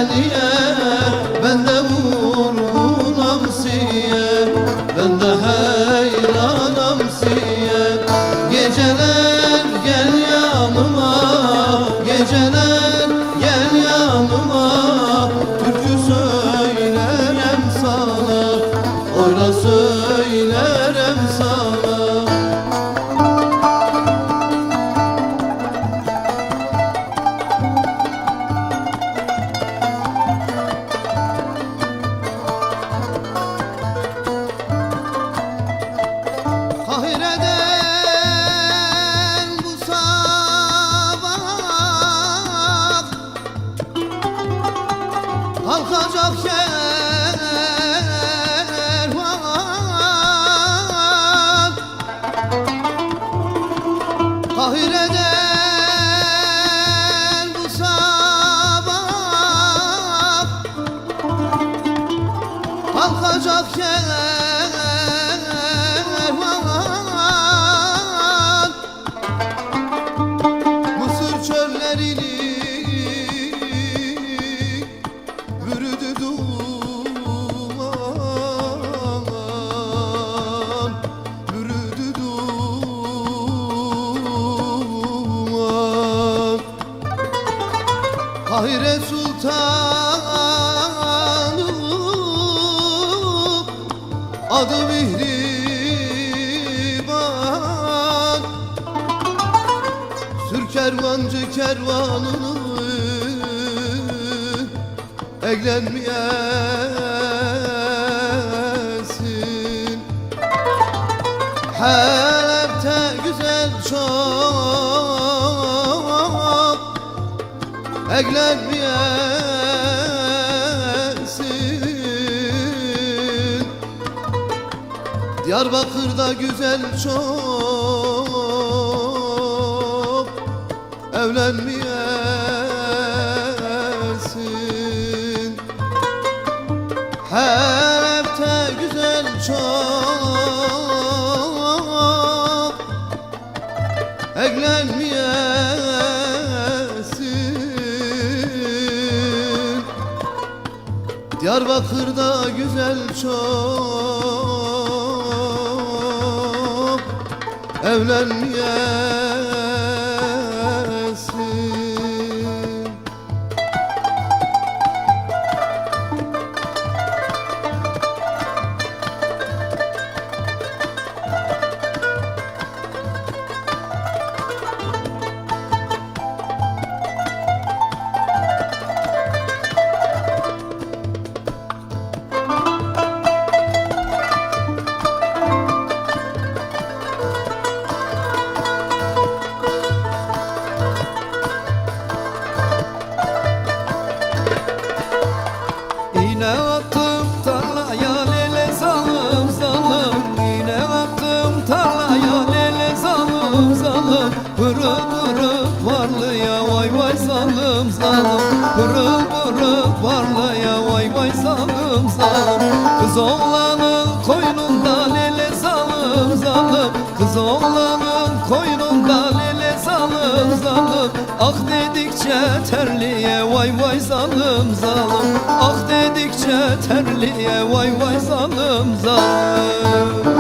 niye ben de vurulam siye, ben de heyranam siye. Geceler gel yanıma, geceler gel yanıma, türkü söylerim sana, oyla söylerim sana. Kahireden bu sabah kalkacak kervan. Kahireden bu sabah kalkacak kervan. Mısır çöllerini bürüdü duman, bürüdü duman. Kahire Sultanı adı Mihriban, sür kervancı kervanını eğlenmeyesin. Halep'te güzel çok eğlenmeyesin. Diyarbakır'da güzel çok evlenmeyesin. Halep'te güzel çok evlenmeyesin. Diyarbakır'da güzel çok evlenmeyesin. İğne attım tarlaya lele zalım zalım, İğne attım tarlaya lele zalım zalım. Pırıl pırıl varlıya vay vay zalım zalım, Pırıl pırıl varlıya vay vay zalım zalım. Kız oğlanın koynunda lele zalım zalım, Kız oğlanın koynunda lele zalım zalım. Ah dedikçe terliye vay vay zalım zalım, Ah dedikçe terliye vay vay zalım zalım.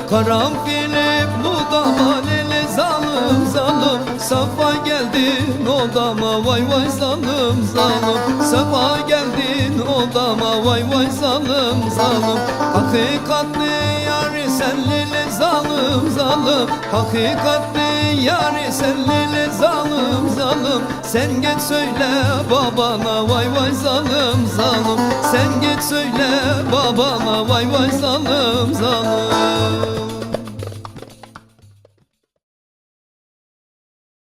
Karanfili budama lele zalım zalım, Safa geldin odama vay vay zalım zalım, Safa geldin odama vay vay zalım zalım. Hakikatli yâri sen lele zalım zalım, Hakikatli yâri sen lele zalım zalım. Sen geç söyle babana vay vay zalım zalım, Sen geç söyle babana vay vay zalım zalım.